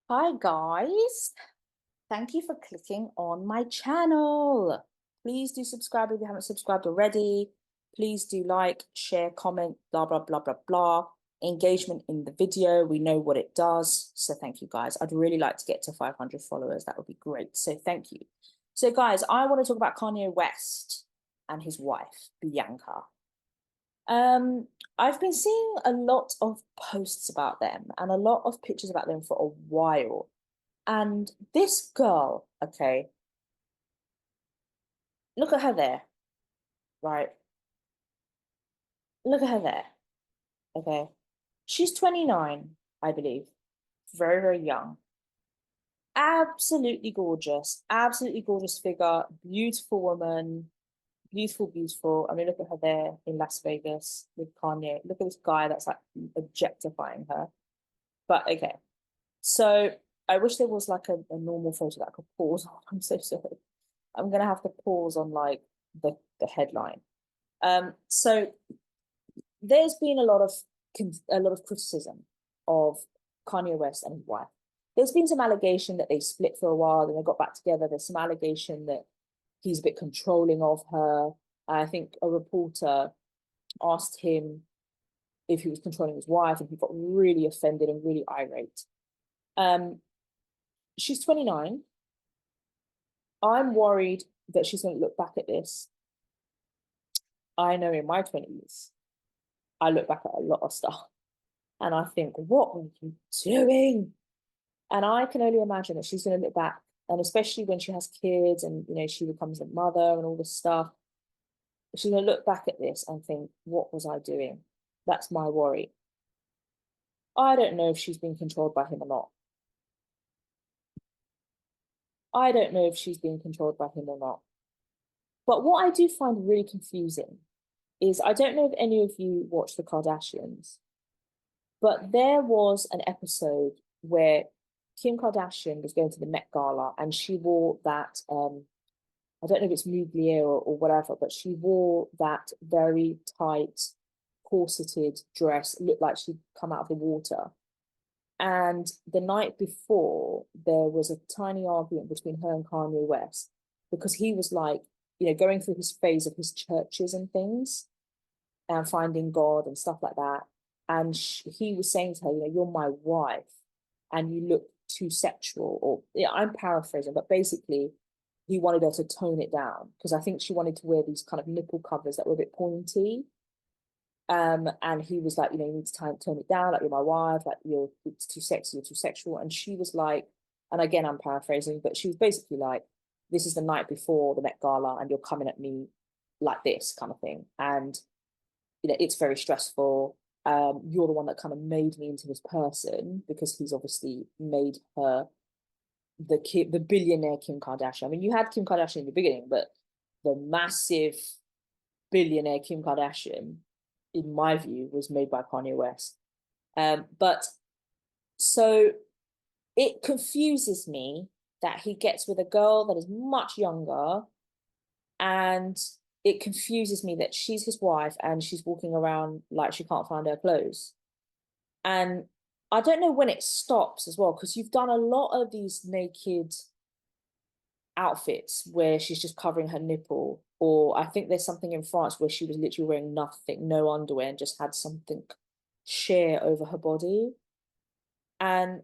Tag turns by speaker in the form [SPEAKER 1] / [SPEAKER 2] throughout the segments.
[SPEAKER 1] Hi guys, thank you for clicking on my channel. Please do subscribe if you haven't subscribed already. Please do like, share, comment, blah, blah, blah, blah, blah. Engagement in the video, we know what it does. So thank you guys. I'd really like to get to 500 followers. That would be great. So thank you. So guys, I want to talk about Kanye West and his wife, Bianca. Um, I've been seeing a lot of posts about them and a lot of pictures about them for a while. And this girl, okay, look at her there, right? Look at her there, okay? She's 29, I believe. Very, very young. Absolutely gorgeous figure, beautiful woman, beautiful, beautiful. I mean, look at her there in Las Vegas with Kanye. Look at this guy that's like objectifying her. But okay, so I wish there was like a normal photo that I could pause on. I'm so sorry. I'm gonna have to pause on like the headline. So there's been a lot of criticism of Kanye West and his wife. There's been some allegation that they split for a while, then they got back together. There's some allegation that he's a bit controlling of her. I think a reporter asked him if he was controlling his wife, and he got really offended and really irate. Um, she's 29. I'm worried that she's going to look back at this. I know in my 20s, I look back at a lot of stuff and I think, what were you doing? And I can only imagine that she's going to look back, and especially when she has kids and she becomes a mother and all this stuff, she's going to look back at this and think, what was I doing? That's my worry. I don't know if she's being controlled by him or not. I don't know if she's being controlled by him or not. But what I do find really confusing is, I don't know if any of you watch the Kardashians, but there was an episode where Kim Kardashian was going to the Met Gala and she wore that, I don't know if it's Mugler or whatever, but she wore that very tight, corseted dress. It looked like she'd come out of the water. And the night before, there was a tiny argument between her and Kanye West because he was like, going through his phase of his churches and things and finding God and stuff like that. And he was saying to her, you're my wife and you look too sexual. Or I'm paraphrasing, but basically, he wanted her to tone it down because I think she wanted to wear these kind of nipple covers that were a bit pointy. And he was like, you need to tone it down, like you're my wife, like it's too sexy, you're too sexual. And she was like, and again, I'm paraphrasing, but she was basically like, this is the night before the Met Gala and you're coming at me like this kind of thing. And, it's very stressful. You're the one that kind of made me into this person because he's obviously made her the billionaire Kim Kardashian. I mean, you had Kim Kardashian in the beginning, but the massive billionaire Kim Kardashian, in my view, was made by Kanye West. But so it confuses me that he gets with a girl that is much younger, and it confuses me that she's his wife and she's walking around like she can't find her clothes. And I don't know when it stops as well, because you've done a lot of these naked outfits where she's just covering her nipple. Or I think there's something in France where she was literally wearing nothing, no underwear, and just had something sheer over her body. And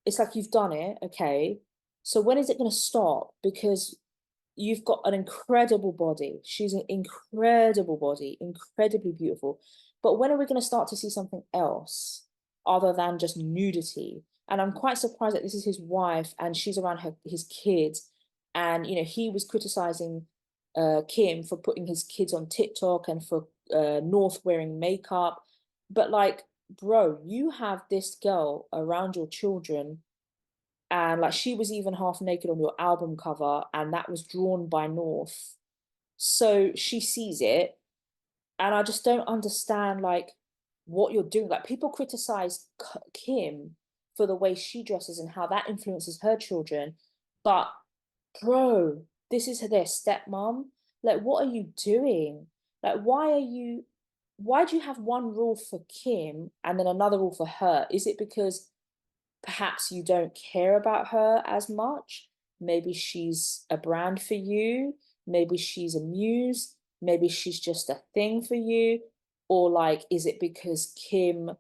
[SPEAKER 1] it's like, you've done it, okay. So when is it going to stop? Because you've got an incredible body. She's an incredible body, incredibly beautiful. But when are we going to start to see something else other than just nudity? And I'm quite surprised that this is his wife and she's around his kids. And, he was criticizing Kim for putting his kids on TikTok and for North wearing makeup. But like, bro, you have this girl around your children, and like she was even half naked on your album cover, and that was drawn by North. So she sees it, and I just don't understand like what you're doing. Like, people criticize Kim for the way she dresses and how that influences her children, but bro, this is their stepmom. Like, what are you doing? Like, why are you why do you have one rule for Kim and then another rule for her? Is it because perhaps you don't care about her as much? Maybe she's a brand for you. Maybe she's a muse. Maybe she's just a thing for you. Or like, is it because Kim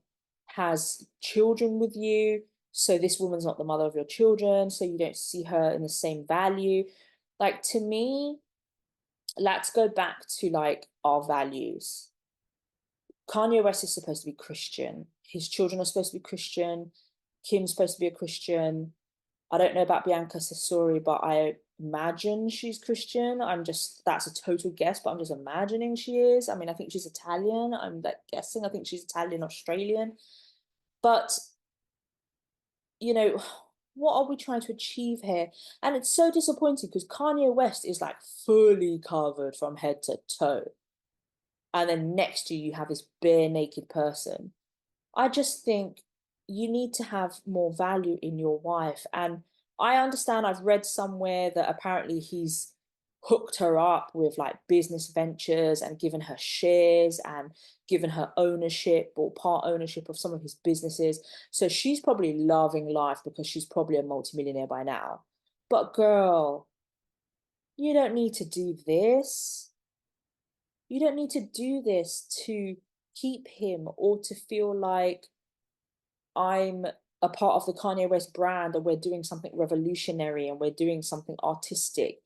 [SPEAKER 1] has children with you? So this woman's not the mother of your children. So you don't see her in the same value. Like, to me, let's go back to like our values. Kanye West is supposed to be Christian. His children are supposed to be Christian. Kim's supposed to be a Christian. I don't know about Bianca Cesori, but I imagine she's Christian. That's a total guess, but I'm just imagining she is. I mean, I think she's Italian. I'm like guessing. I think she's Italian Australian. But, you know, what are we trying to achieve here? And it's so disappointing because Kanye West is like fully covered from head to toe. And then next to you have this bare naked person. I just think you need to have more value in your wife. And I understand, I've read somewhere that apparently he's hooked her up with like business ventures and given her shares and given her ownership or part ownership of some of his businesses. So she's probably loving life because she's probably a multimillionaire by now. But girl, you don't need to do this. You don't need to do this to keep him or to feel like I'm a part of the Kanye West brand and we're doing something revolutionary and we're doing something artistic.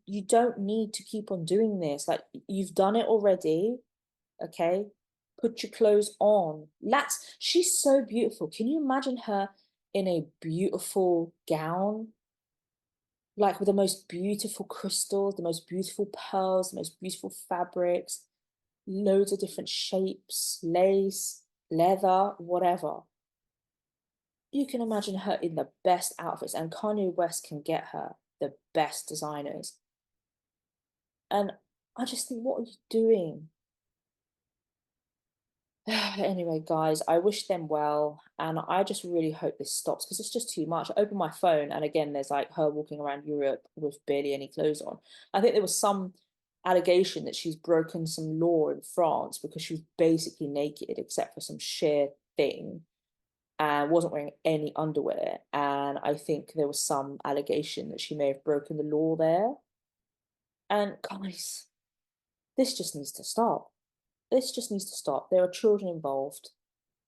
[SPEAKER 1] You don't need to keep on doing this. Like, you've done it already. Okay. Put your clothes on. She's so beautiful. Can you imagine her in a beautiful gown? Like with the most beautiful crystals, the most beautiful pearls, the most beautiful fabrics, loads of different shapes, lace, leather, whatever. You can imagine her in the best outfits, and Kanye West can get her the best designers. And I just think, what are you doing? Anyway, guys, I wish them well, and I just really hope this stops because it's just too much. I open my phone, and again, there's like her walking around Europe with barely any clothes on. I think there was some allegation that she's broken some law in France because she was basically naked except for some sheer thing and wasn't wearing any underwear. And I think there was some allegation that she may have broken the law there. And guys, this just needs to stop. This just needs to stop. There are children involved.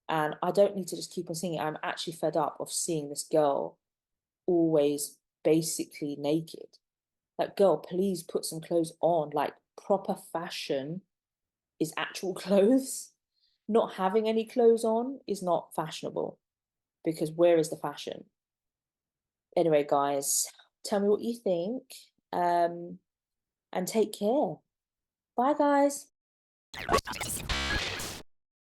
[SPEAKER 1] And I don't need to just keep on seeing it. I'm actually fed up of seeing this girl always basically naked. Like, girl, please put some clothes on. Like, proper fashion is actual clothes. Not having any clothes on is not fashionable because where is the fashion? Anyway, guys, tell me what you think. And take care. Bye, guys.